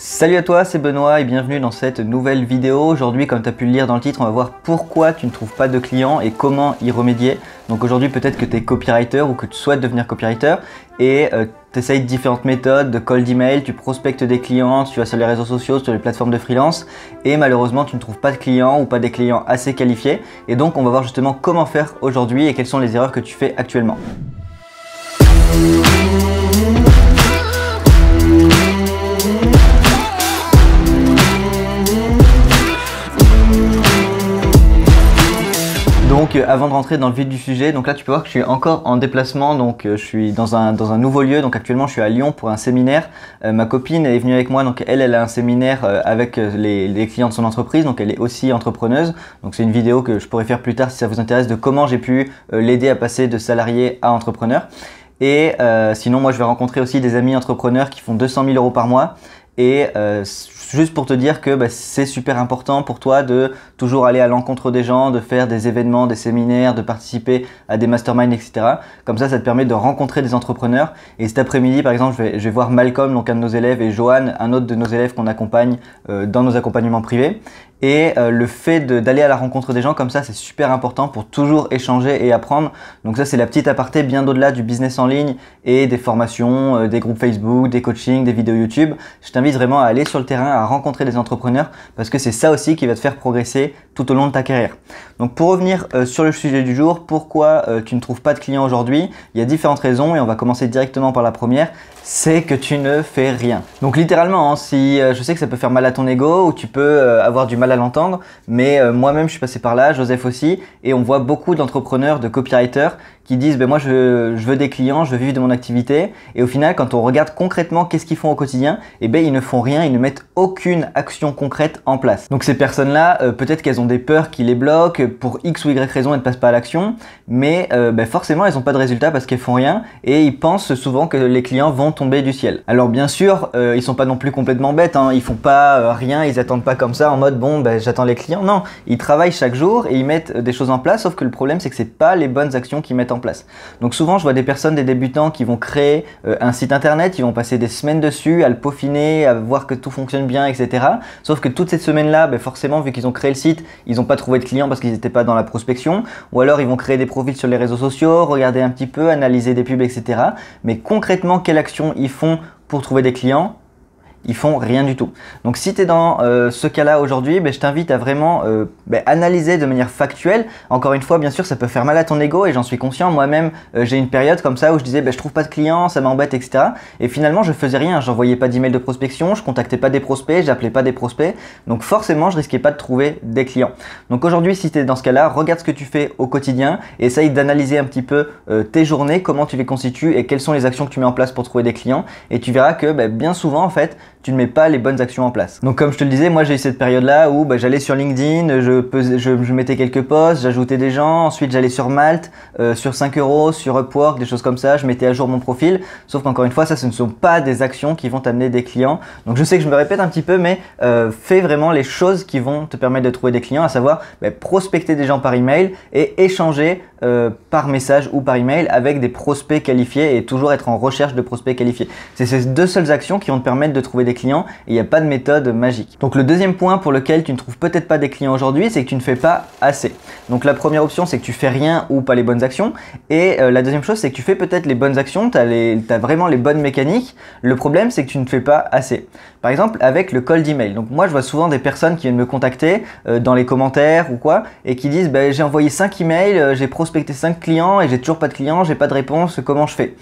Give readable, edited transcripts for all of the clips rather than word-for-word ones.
Salut à toi, c'est Benoît et bienvenue dans cette nouvelle vidéo. Aujourd'hui, comme tu as pu le lire dans le titre, on va voir pourquoi tu ne trouves pas de clients et comment y remédier. Donc aujourd'hui, peut-être que tu es copywriter ou que tu souhaites devenir copywriter et tu essayes différentes méthodes de cold email, tu prospectes des clients, tu vas sur les réseaux sociaux, sur les plateformes de freelance et malheureusement, tu ne trouves pas de clients ou pas des clients assez qualifiés. Et donc, on va voir justement comment faire aujourd'hui et quelles sont les erreurs que tu fais actuellement. Donc avant de rentrer dans le vif du sujet, donc là tu peux voir que je suis encore en déplacement, donc je suis dans un nouveau lieu, donc actuellement je suis à Lyon pour un séminaire. Ma copine est venue avec moi, donc elle a un séminaire avec les clients de son entreprise, donc elle est aussi entrepreneuse. Donc c'est une vidéo que je pourrais faire plus tard si ça vous intéresse de comment j'ai pu l'aider à passer de salarié à entrepreneur. Et sinon moi je vais rencontrer aussi des amis entrepreneurs qui font 200 000 € par mois. Et juste pour te dire que c'est super important pour toi de toujours aller à l'encontre des gens, de faire des événements, des séminaires, de participer à des masterminds, etc. Comme ça te permet de rencontrer des entrepreneurs. Et cet après-midi, par exemple, je vais voir Malcolm, donc un de nos élèves, et Johan, un autre de nos élèves qu'on accompagne dans nos accompagnements privés. Et le fait d'aller à la rencontre des gens comme ça, c'est super important pour toujours échanger et apprendre. Donc ça, c'est la petite aparté bien au-delà du business en ligne et des formations, des groupes Facebook, des coachings, des vidéos YouTube. Je t'invite vraiment à aller sur le terrain, à rencontrer des entrepreneurs parce que c'est ça aussi qui va te faire progresser tout au long de ta carrière. Donc pour revenir sur le sujet du jour, pourquoi tu ne trouves pas de clients aujourd'hui? Il y a différentes raisons et on va commencer directement par la première, c'est que tu ne fais rien. Donc littéralement, hein, si je sais que ça peut faire mal à ton ego ou tu peux avoir du mal à l'entendre, mais moi-même je suis passé par là, Joseph aussi, et on voit beaucoup d'entrepreneurs, de copywriters qui disent moi je veux des clients, je veux vivre de mon activité, et au final quand on regarde concrètement qu'est-ce qu'ils font au quotidien, ils ne font rien, ils ne mettent aucune action concrète en place. Donc ces personnes-là, peut-être qu'elles ont des peurs qui les bloquent, pour X ou Y raison elles ne passent pas à l'action, mais forcément elles n'ont pas de résultat parce qu'elles font rien, et ils pensent souvent que les clients vont tomber du ciel. Alors bien sûr, ils sont pas non plus complètement bêtes, hein, ils font pas rien, ils attendent pas comme ça en mode bon j'attends les clients, non, ils travaillent chaque jour et ils mettent des choses en place, sauf que le problème c'est que c'est pas les bonnes actions qu'ils mettent en place. Donc souvent je vois des personnes, des débutants qui vont créer un site internet, ils vont passer des semaines dessus à le peaufiner, à voir que tout fonctionne bien, etc. Sauf que toutes ces semaines-là, forcément vu qu'ils ont créé le site, ils n'ont pas trouvé de clients parce qu'ils n'étaient pas dans la prospection, ou alors ils vont créer des profils sur les réseaux sociaux, regarder un petit peu, analyser des pubs, etc. Mais concrètement, quelle action ils font pour trouver des clients? Ils font rien du tout. Donc si tu es dans ce cas-là aujourd'hui, je t'invite à vraiment analyser de manière factuelle. Encore une fois, bien sûr, ça peut faire mal à ton ego et j'en suis conscient. Moi-même, j'ai une période comme ça où je disais je trouve pas de clients, ça m'embête, etc. Et finalement, je faisais rien. J'envoyais pas d'email de prospection, je contactais pas des prospects, j'appelais pas des prospects. Donc forcément, je risquais pas de trouver des clients. Donc aujourd'hui, si tu es dans ce cas-là, regarde ce que tu fais au quotidien et essaye d'analyser un petit peu tes journées, comment tu les constitues et quelles sont les actions que tu mets en place pour trouver des clients. Et tu verras que bien souvent, en fait, tu ne mets pas les bonnes actions en place. Donc comme je te le disais, moi j'ai eu cette période-là où j'allais sur LinkedIn, je mettais quelques posts, j'ajoutais des gens, ensuite j'allais sur Malte, sur 5 €, sur Upwork, des choses comme ça, je mettais à jour mon profil. Sauf qu'encore une fois, ça ce ne sont pas des actions qui vont t'amener des clients. Donc je sais que je me répète un petit peu, mais fais vraiment les choses qui vont te permettre de trouver des clients, à savoir prospecter des gens par email et échanger par message ou par email avec des prospects qualifiés et toujours être en recherche de prospects qualifiés. C'est ces deux seules actions qui vont te permettre de trouver des clients et il n'y a pas de méthode magique. Donc le deuxième point pour lequel tu ne trouves peut-être pas des clients aujourd'hui, c'est que tu ne fais pas assez. Donc la première option, c'est que tu fais rien ou pas les bonnes actions, et la deuxième chose, c'est que tu fais peut-être les bonnes actions, tu as vraiment les bonnes mécaniques. Le problème, c'est que tu ne fais pas assez. Par exemple, avec le cold email. Donc moi, je vois souvent des personnes qui viennent me contacter dans les commentaires ou quoi, et qui disent j'ai envoyé 5 emails, j'ai prospecté 5 clients et j'ai toujours pas de clients, j'ai pas de réponse, comment je fais?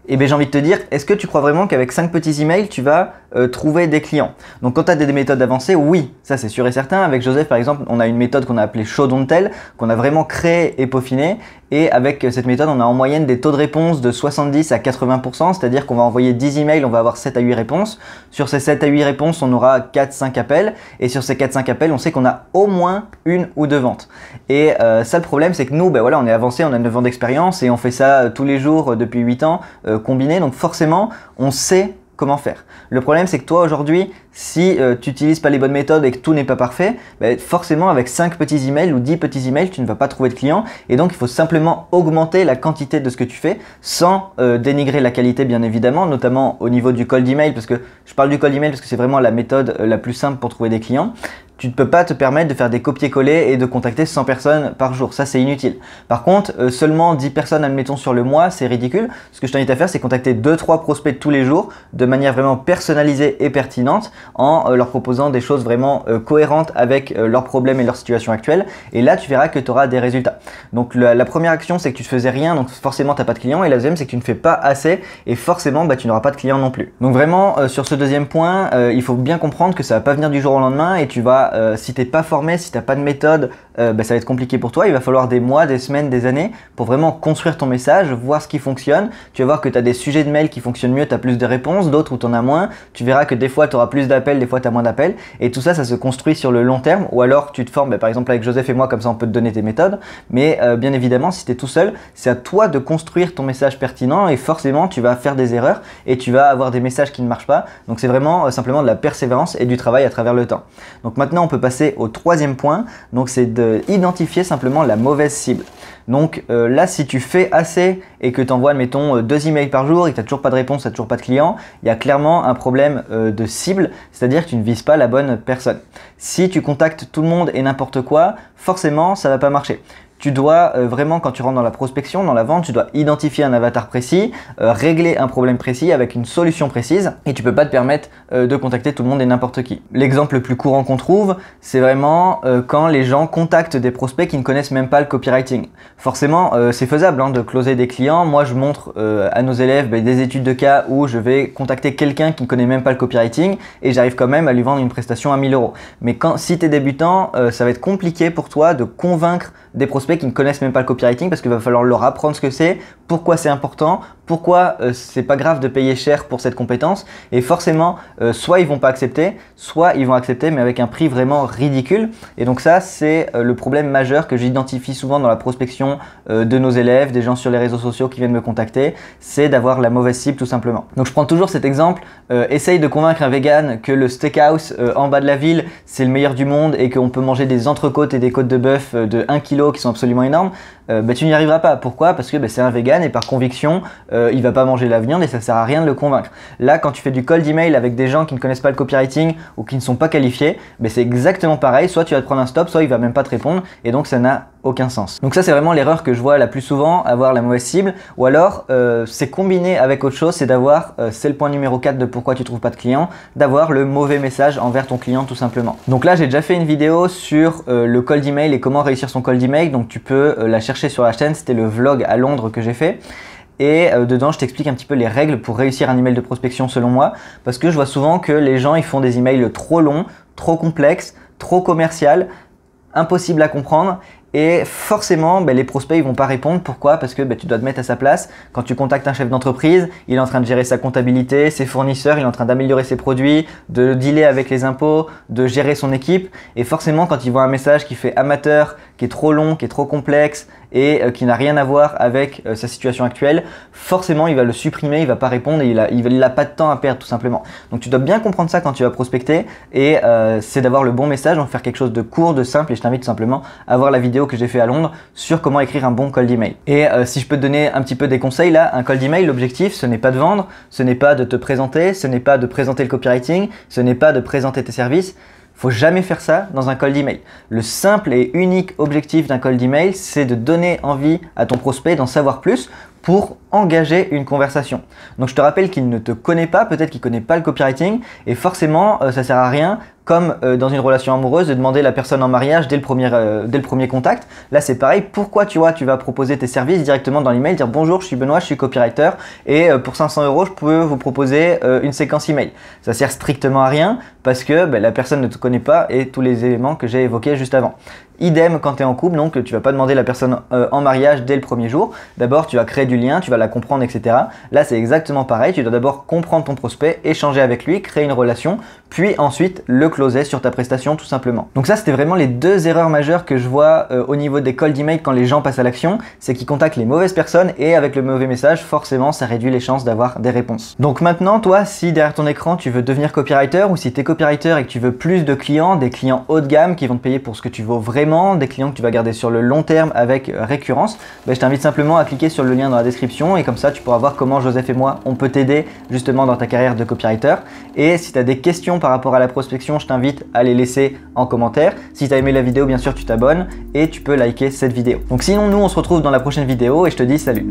Et j'ai envie de te dire, est-ce que tu crois vraiment qu'avec 5 petits emails, tu vas trouver des clients? Donc quand tu as des méthodes avancées, oui, ça c'est sûr et certain. Avec Joseph par exemple, on a une méthode qu'on a appelée Show Don't Tell, qu'on a vraiment créée et peaufinée. Et avec cette méthode, on a en moyenne des taux de réponse de 70 à 80%, c'est-à-dire qu'on va envoyer 10 emails, on va avoir 7 à 8 réponses. Sur ces 7 à 8 réponses, on aura 4-5 appels. Et sur ces 4-5 appels, on sait qu'on a au moins une ou deux ventes. Et ça, le problème, c'est que nous, on est avancé, on a 9 ans d'expérience et on fait ça tous les jours depuis 8 ans combiné. Donc forcément, on sait comment faire. Le problème, c'est que toi aujourd'hui, si tu n'utilises pas les bonnes méthodes et que tout n'est pas parfait, forcément avec 5 petits emails ou 10 petits emails, tu ne vas pas trouver de clients. Et donc, il faut simplement augmenter la quantité de ce que tu fais sans dénigrer la qualité, bien évidemment, notamment au niveau du cold email, parce que je parle du cold email parce que c'est vraiment la méthode la plus simple pour trouver des clients. Tu ne peux pas te permettre de faire des copier-coller et de contacter 100 personnes par jour. Ça, c'est inutile. Par contre, seulement 10 personnes, admettons, sur le mois, c'est ridicule. Ce que je t'invite à faire, c'est contacter 2-3 prospects tous les jours de manière vraiment personnalisée et pertinente en leur proposant des choses vraiment cohérentes avec leurs problèmes et leur situation actuelle. Et là, tu verras que tu auras des résultats. Donc, la première action, c'est que tu ne faisais rien, donc forcément, tu n'as pas de clients. Et la deuxième, c'est que tu ne fais pas assez et forcément, tu n'auras pas de clients non plus. Donc, vraiment, sur ce deuxième point, il faut bien comprendre que ça ne va pas venir du jour au lendemain et tu vas si tu n'es pas formé, si tu n'as pas de méthode, ça va être compliqué pour toi. Il va falloir des mois, des semaines, des années pour vraiment construire ton message, voir ce qui fonctionne. Tu vas voir que tu as des sujets de mail qui fonctionnent mieux, tu as plus de réponses, d'autres où tu en as moins. Tu verras que des fois tu auras plus d'appels, des fois tu as moins d'appels. Et tout ça, ça se construit sur le long terme. Ou alors tu te formes, par exemple avec Joseph et moi, comme ça on peut te donner tes méthodes. Mais bien évidemment, si tu es tout seul, c'est à toi de construire ton message pertinent et forcément tu vas faire des erreurs et tu vas avoir des messages qui ne marchent pas. Donc c'est vraiment simplement de la persévérance et du travail à travers le temps. Donc maintenant, on peut passer au troisième point, donc c'est d'identifier simplement la mauvaise cible. Donc là, si tu fais assez et que tu envoies, admettons, 2 emails par jour et que tu n'as toujours pas de réponse, tu n'as toujours pas de client, il y a clairement un problème de cible, c'est-à-dire que tu ne vises pas la bonne personne. Si tu contactes tout le monde et n'importe quoi, forcément, ça ne va pas marcher. Tu dois vraiment, quand tu rentres dans la prospection, dans la vente, tu dois identifier un avatar précis, régler un problème précis avec une solution précise et tu peux pas te permettre de contacter tout le monde et n'importe qui. L'exemple le plus courant qu'on trouve, c'est vraiment quand les gens contactent des prospects qui ne connaissent même pas le copywriting. Forcément, c'est faisable de closer des clients. Moi, je montre à nos élèves des études de cas où je vais contacter quelqu'un qui ne connaît même pas le copywriting et j'arrive quand même à lui vendre une prestation à 1000 €. Mais si tu es débutant, ça va être compliqué pour toi de convaincre des prospects qui ne connaissent même pas le copywriting parce qu'il va falloir leur apprendre ce que c'est, pourquoi c'est important, pourquoi c'est pas grave de payer cher pour cette compétence et forcément soit ils vont pas accepter, soit ils vont accepter mais avec un prix vraiment ridicule et donc ça c'est le problème majeur que j'identifie souvent dans la prospection de nos élèves, des gens sur les réseaux sociaux qui viennent me contacter, c'est d'avoir la mauvaise cible tout simplement. Donc je prends toujours cet exemple, essaye de convaincre un vegan que le steakhouse en bas de la ville c'est le meilleur du monde et qu'on peut manger des entrecôtes et des côtes de bœuf de 1 kg qui sont absolument énormes, tu n'y arriveras pas. Pourquoi? Parce que c'est un vegan et par conviction, il va pas manger la viande et ça sert à rien de le convaincre. Là, quand tu fais du cold email avec des gens qui ne connaissent pas le copywriting ou qui ne sont pas qualifiés, c'est exactement pareil. Soit tu vas te prendre un stop, soit il va même pas te répondre et donc ça n'a aucun sens. Donc ça, c'est vraiment l'erreur que je vois la plus souvent, avoir la mauvaise cible. Ou alors, c'est combiné avec autre chose, c'est d'avoir, c'est le point numéro 4 de pourquoi tu trouves pas de clients, d'avoir le mauvais message envers ton client tout simplement. Donc là, j'ai déjà fait une vidéo sur le cold email et comment réussir son cold email. Donc tu peux la chercher sur la chaîne, c'était le vlog à Londres que j'ai fait. Et dedans, je t'explique un petit peu les règles pour réussir un email de prospection selon moi. Parce que je vois souvent que les gens, ils font des emails trop longs, trop complexes, trop commercial, impossible à comprendre. Et forcément, les prospects ils vont pas répondre. Pourquoi? Parce que tu dois te mettre à sa place. Quand tu contactes un chef d'entreprise, il est en train de gérer sa comptabilité, ses fournisseurs, il est en train d'améliorer ses produits, de dealer avec les impôts, de gérer son équipe. Et forcément, quand il voit un message qui fait amateur, qui est trop long, qui est trop complexe et qui n'a rien à voir avec sa situation actuelle, forcément il va le supprimer, il va pas répondre et il a pas de temps à perdre tout simplement. Donc tu dois bien comprendre ça quand tu vas prospecter et c'est d'avoir le bon message, donc faire quelque chose de court, de simple et je t'invite tout simplement à voir la vidéo que j'ai fait à Londres sur comment écrire un bon cold email. Et si je peux te donner un petit peu des conseils là, un cold email, l'objectif ce n'est pas de vendre, ce n'est pas de te présenter, ce n'est pas de présenter le copywriting, ce n'est pas de présenter tes services. Faut jamais faire ça dans un cold email. Le simple et unique objectif d'un cold email, c'est de donner envie à ton prospect d'en savoir plus pour engager une conversation. Donc je te rappelle qu'il ne te connaît pas, peut-être qu'il ne connaît pas le copywriting et forcément ça sert à rien comme dans une relation amoureuse de demander la personne en mariage dès le premier contact. Là c'est pareil, pourquoi tu vas proposer tes services directement dans l'email, dire bonjour je suis Benoît, je suis copywriter et pour 500 € je peux vous proposer une séquence email. Ça sert strictement à rien parce que la personne ne te connaît pas et tous les éléments que j'ai évoqués juste avant. Idem quand tu es en couple, donc tu vas pas demander la personne en mariage dès le premier jour. D'abord tu vas créer du lien, tu vas la comprendre, etc. Là c'est exactement pareil, tu dois d'abord comprendre ton prospect, échanger avec lui, créer une relation, puis ensuite le closer sur ta prestation tout simplement. Donc ça, c'était vraiment les deux erreurs majeures que je vois au niveau des cold emails quand les gens passent à l'action, c'est qu'ils contactent les mauvaises personnes et avec le mauvais message, forcément, ça réduit les chances d'avoir des réponses. Donc maintenant, toi, si derrière ton écran, tu veux devenir copywriter ou si tu es copywriter et que tu veux plus de clients, des clients haut de gamme qui vont te payer pour ce que tu vaux vraiment, des clients que tu vas garder sur le long terme avec récurrence, je t'invite simplement à cliquer sur le lien dans la description et comme ça, tu pourras voir comment Joseph et moi, on peut t'aider justement dans ta carrière de copywriter. Et si tu as des questions par rapport à la prospection, je t'invite à les laisser en commentaire. Si tu as aimé la vidéo, bien sûr, tu t'abonnes et tu peux liker cette vidéo. Donc sinon, nous, on se retrouve dans la prochaine vidéo et je te dis salut.